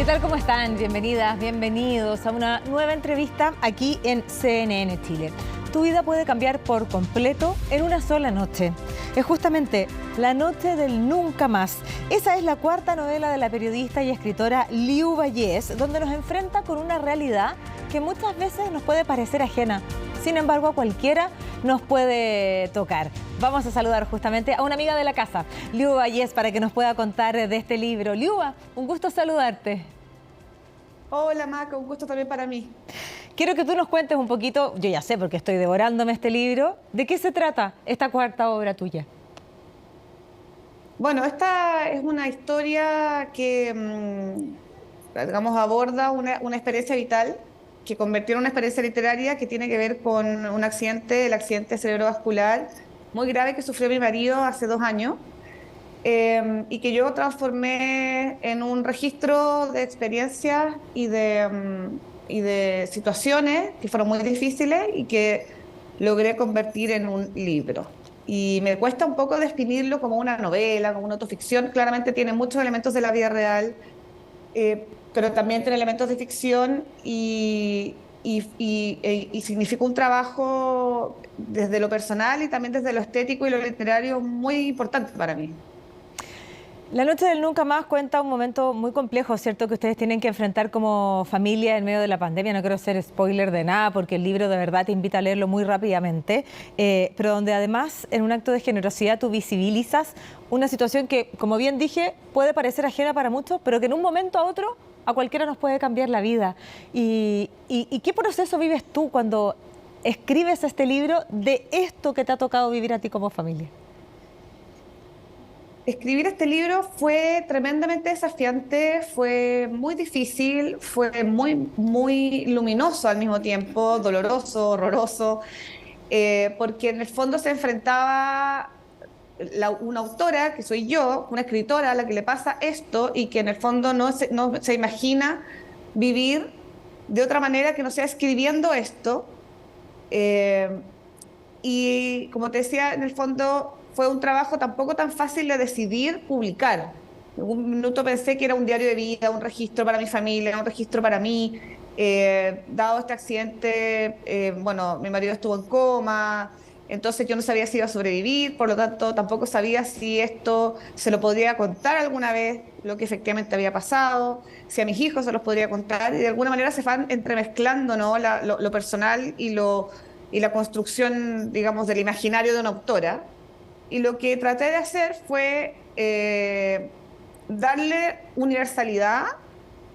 ¿Qué tal? ¿Cómo están? Bienvenidas, bienvenidos a una nueva entrevista aquí en CNN Chile. Tu vida puede cambiar por completo en una sola noche. Es justamente La Noche del Nunca Más. Esa es la cuarta novela de la periodista y escritora Liu Vallés, donde nos enfrenta con una realidad que muchas veces nos puede parecer ajena. Sin embargo, a cualquiera nos puede tocar. Vamos a saludar justamente a una amiga de la casa, Liu Vallés, para que nos pueda contar de este libro. Liuba, un gusto saludarte. Hola Maca, un gusto también para mí. Quiero que tú nos cuentes un poquito, yo ya sé porque estoy devorándome este libro, ¿de qué se trata esta cuarta obra tuya? Bueno, esta es una historia que, digamos, aborda una experiencia vital que convirtió en una experiencia literaria que tiene que ver con un accidente, el accidente cerebrovascular muy grave que sufrió mi marido hace 2 años. Y que yo transformé en un registro de experiencias y de situaciones que fueron muy difíciles y que logré convertir en un libro. Y me cuesta un poco definirlo como una novela, como una autoficción. Claramente tiene muchos elementos de la vida real, pero también tiene elementos de ficción y significa un trabajo desde lo personal y también desde lo estético y lo literario muy importante para mí. La Noche del Nunca Más cuenta un momento muy complejo, ¿cierto?, que ustedes tienen que enfrentar como familia en medio de la pandemia. No quiero ser spoiler de nada porque el libro de verdad te invita a leerlo muy rápidamente, pero donde además en un acto de generosidad tú visibilizas una situación que, como bien dije, puede parecer ajena para muchos, pero que en un momento a otro a cualquiera nos puede cambiar la vida. ¿Y qué proceso vives tú cuando escribes este libro de esto que te ha tocado vivir a ti como familia? Escribir este libro fue tremendamente desafiante, fue muy difícil, fue muy luminoso al mismo tiempo, doloroso, horroroso, porque en el fondo se enfrentaba una autora, que soy yo, una escritora a la que le pasa esto y que en el fondo no se imagina vivir de otra manera que no sea escribiendo esto. eh, y como te decía, en el fondo fue un trabajo tampoco tan fácil de decidir publicar. En un minuto pensé que era un diario de vida, un registro para mi familia, un registro para mí. Dado este accidente, bueno, mi marido estuvo en coma, entonces yo no sabía si iba a sobrevivir, por lo tanto tampoco sabía si esto se lo podría contar alguna vez, lo que efectivamente había pasado, si a mis hijos se los podría contar, y de alguna manera se van entremezclando, ¿no? Lo personal y la construcción, digamos, del imaginario de una autora. Y lo que traté de hacer fue darle universalidad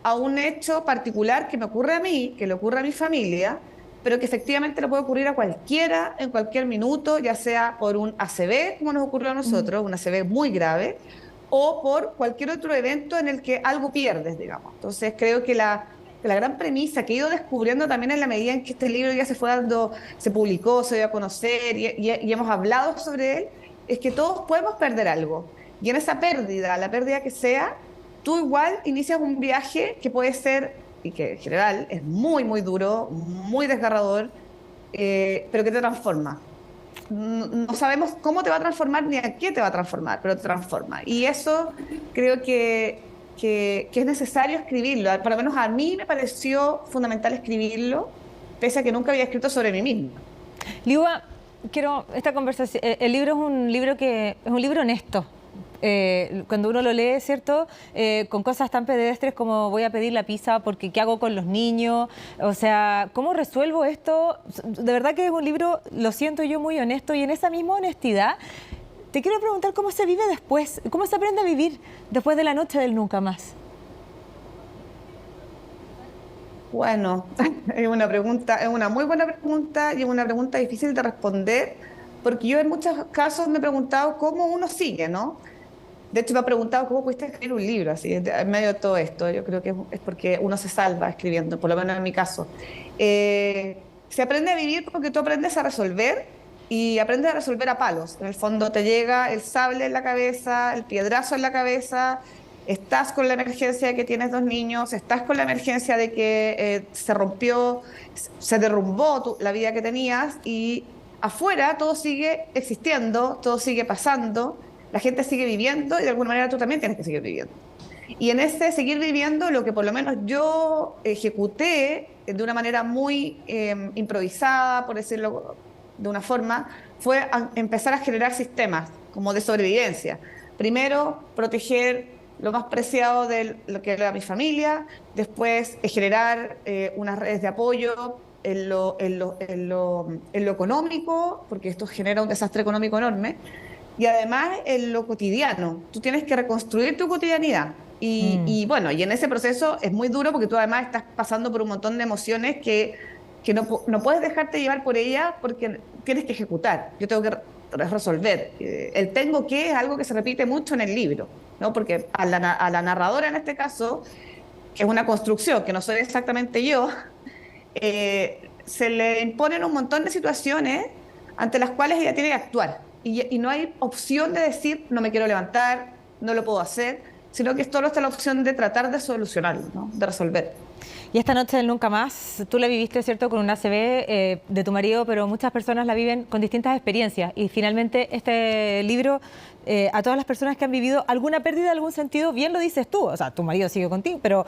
a un hecho particular que me ocurre a mí, que le ocurre a mi familia, pero que efectivamente le puede ocurrir a cualquiera en cualquier minuto, ya sea por un ACV, como nos ocurrió a nosotros, un ACV muy grave, o por cualquier otro evento en el que algo pierdes, digamos. Entonces creo que la gran premisa que he ido descubriendo también en la medida en que este libro ya se fue dando, se publicó, se dio a conocer y hemos hablado sobre él, es que todos podemos perder algo. Y en esa pérdida, la pérdida que sea, tú igual inicias un viaje que puede ser, y que en general es muy duro, muy desgarrador, pero que te transforma. No sabemos cómo te va a transformar ni a qué te va a transformar, pero te transforma. Y eso creo que es necesario escribirlo. Por lo menos a mí me pareció fundamental escribirlo, pese a que nunca había escrito sobre mí misma. Liuba, quiero esta conversación. El libro es un libro que es un libro honesto. Cuando uno lo lee, ¿cierto? Con cosas tan pedestres como voy a pedir la pizza porque ¿qué hago con los niños? O sea, ¿cómo resuelvo esto? De verdad que es un libro, lo siento yo, muy honesto, y en esa misma honestidad te quiero preguntar cómo se vive después, cómo se aprende a vivir después de la noche del nunca más. Bueno, es una pregunta, es una muy buena pregunta y es una pregunta difícil de responder, porque yo en muchos casos me he preguntado cómo uno sigue, ¿no? De hecho, me ha preguntado cómo pudiste escribir un libro así, en medio de todo esto. Yo creo que es porque uno se salva escribiendo, por lo menos en mi caso. Se aprende a vivir porque tú aprendes a resolver y aprendes a resolver a palos. En el fondo te llega el sable en la cabeza, el piedrazo en la cabeza, estás con la emergencia de que tienes 2 niños, estás con la emergencia de que se rompió, se derrumbó la vida que tenías y afuera todo sigue existiendo, todo sigue pasando, la gente sigue viviendo y de alguna manera tú también tienes que seguir viviendo. Y en ese seguir viviendo, lo que por lo menos yo ejecuté de una manera muy improvisada, por decirlo de una forma, fue empezar a generar sistemas como de sobrevivencia. Primero, proteger lo más preciado de lo que era mi familia, después generar unas redes de apoyo en lo económico, porque esto genera un desastre económico enorme, y además en lo cotidiano. Tú tienes que reconstruir tu cotidianidad. Mm. Y bueno, y en ese proceso es muy duro porque tú además estás pasando por un montón de emociones que no puedes dejarte llevar por ellas porque tienes que ejecutar. Yo tengo que resolver. El tengo que es algo que se repite mucho en el libro, ¿no? Porque a la narradora en este caso, que es una construcción, que no soy exactamente yo, se le imponen un montón de situaciones ante las cuales ella tiene que actuar. Y no hay opción de decir, no me quiero levantar, no lo puedo hacer, sino que solo está la opción de tratar de solucionarlo, ¿no? De resolver. Y esta noche del Nunca Más, tú la viviste, ¿cierto?, con un ACV de tu marido, pero muchas personas la viven con distintas experiencias. Y finalmente este libro, a todas las personas que han vivido alguna pérdida en algún sentido, bien lo dices tú, o sea, tu marido sigue contigo, pero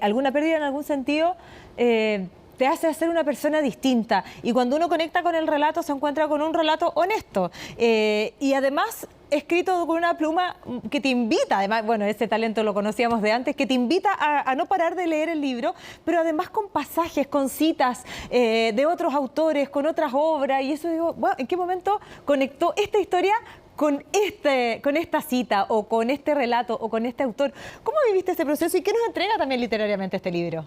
alguna pérdida en algún sentido te hace ser una persona distinta. Y cuando uno conecta con el relato, se encuentra con un relato honesto. Y además escrito con una pluma que te invita, además, bueno, ese talento lo conocíamos de antes, que te invita a no parar de leer el libro, pero además con pasajes, con citas de otros autores, con otras obras, y eso digo, bueno, ¿en qué momento conectó esta historia con esta cita, o con este relato, o con este autor? ¿Cómo viviste ese proceso y qué nos entrega también literariamente este libro?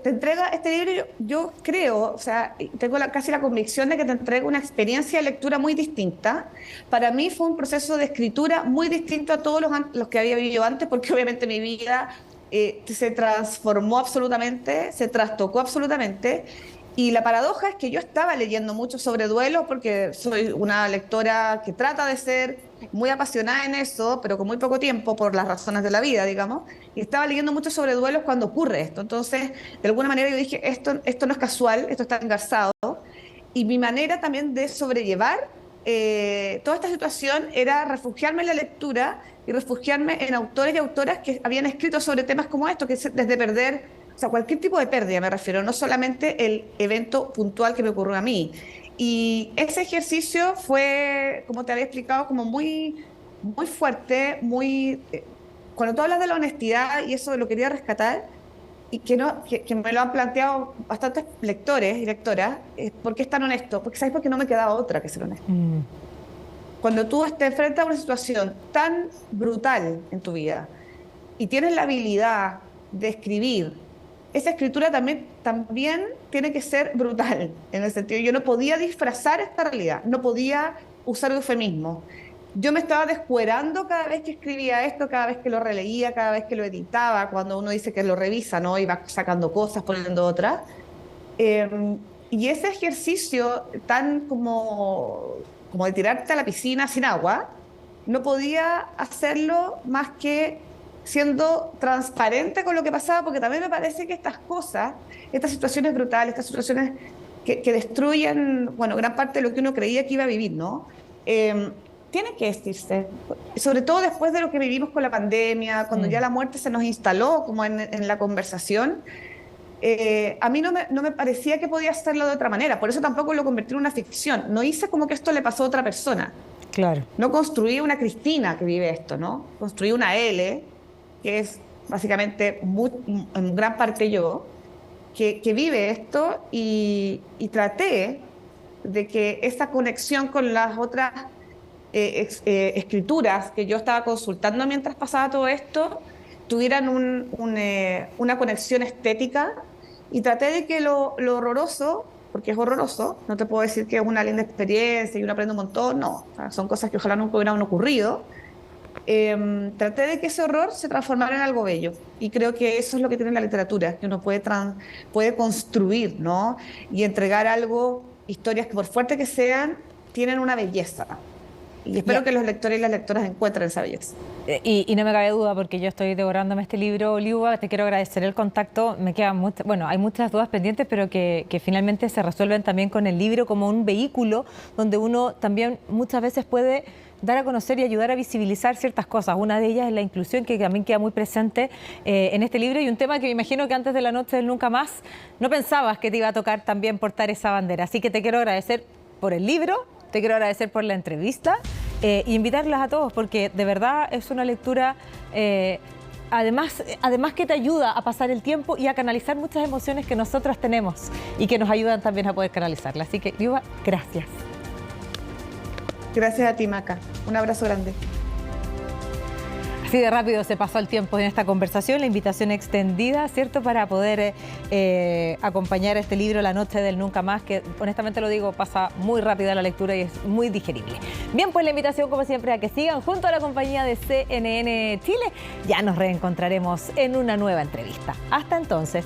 Te entrega este libro, yo creo, o sea, tengo casi la convicción de que te entrega una experiencia de lectura muy distinta. Para mí fue un proceso de escritura muy distinto a todos los que había vivido antes, porque obviamente mi vida se transformó absolutamente, se trastocó absolutamente. Y la paradoja es que yo estaba leyendo mucho sobre duelo porque soy una lectora que trata de ser muy apasionada en eso, pero con muy poco tiempo por las razones de la vida, digamos. Y estaba leyendo mucho sobre duelos cuando ocurre esto. Entonces, de alguna manera yo dije, esto no es casual, esto está engarzado. Y mi manera también de sobrellevar toda esta situación era refugiarme en la lectura y refugiarme en autores y autoras que habían escrito sobre temas como estos, que es desde perder, o sea, cualquier tipo de pérdida me refiero, no solamente el evento puntual que me ocurrió a mí. Y ese ejercicio fue, como te había explicado, como muy, muy fuerte, muy... cuando tú hablas de la honestidad, y eso lo quería rescatar, y que me lo han planteado bastantes lectores y lectoras, ¿por qué es tan honesto? Porque ¿sabes por qué no me quedaba otra que ser honesto? Mm. Cuando tú te enfrentas a una situación tan brutal en tu vida y tienes la habilidad de escribir, esa escritura también tiene que ser brutal, en el sentido, yo no podía disfrazar esta realidad, no podía usar eufemismo. Yo me estaba descuerando cada vez que escribía esto, cada vez que lo releía, cada vez que lo editaba, cuando uno dice que lo revisa, ¿no? Y va sacando cosas, poniendo otras. Eh, y ese ejercicio tan como de tirarte a la piscina sin agua, no podía hacerlo más que siendo transparente con lo que pasaba, porque también me parece que estas cosas, estas situaciones brutales, estas situaciones que destruyen, bueno, gran parte de lo que uno creía que iba a vivir, ¿no? Tiene que decirse, sobre todo después de lo que vivimos con la pandemia, cuando ya la muerte se nos instaló como en la conversación. A mí no me parecía que podía hacerlo de otra manera, por eso tampoco lo convertí en una ficción. No hice como que esto le pasó a otra persona. Claro. No construí una Cristina que vive esto, ¿no? Construí una L, que es básicamente en gran parte yo, que vive esto y traté de que esa conexión con las otras escrituras que yo estaba consultando mientras pasaba todo esto tuvieran una conexión estética, y traté de que lo horroroso, porque es horroroso, no te puedo decir que es una linda experiencia y uno aprende un montón, no, o sea, son cosas que ojalá nunca hubieran ocurrido. Traté de que ese horror se transformara en algo bello, y creo que eso es lo que tiene la literatura, que uno puede construir, ¿no? Y entregar algo, historias que por fuerte que sean, tienen una belleza. Y espero que los lectores y las lectoras encuentren esa belleza. Y no me cabe duda, porque yo estoy devorándome este libro, Liuba. Te quiero agradecer el contacto. Me quedan bueno, hay muchas dudas pendientes, pero que finalmente se resuelven también con el libro como un vehículo donde uno también muchas veces puede dar a conocer y ayudar a visibilizar ciertas cosas. Una de ellas es la inclusión, que también queda muy presente en este libro, y un tema que me imagino que antes de la noche del Nunca Más no pensabas que te iba a tocar también portar esa bandera. Así que te quiero agradecer por el libro, te quiero agradecer por la entrevista e invitarlas a todos, porque de verdad es una lectura... Además que te ayuda a pasar el tiempo y a canalizar muchas emociones que nosotras tenemos y que nos ayudan también a poder canalizarlas. Así que, Liuba, gracias. Gracias a ti, Maca. Un abrazo grande. Así de rápido se pasó el tiempo en esta conversación, la invitación extendida, ¿cierto?, para poder acompañar este libro, La Noche del Nunca Más, que honestamente lo digo, pasa muy rápida la lectura y es muy digerible. Bien, pues la invitación, como siempre, a que sigan junto a la compañía de CNN Chile. Ya nos reencontraremos en una nueva entrevista. Hasta entonces.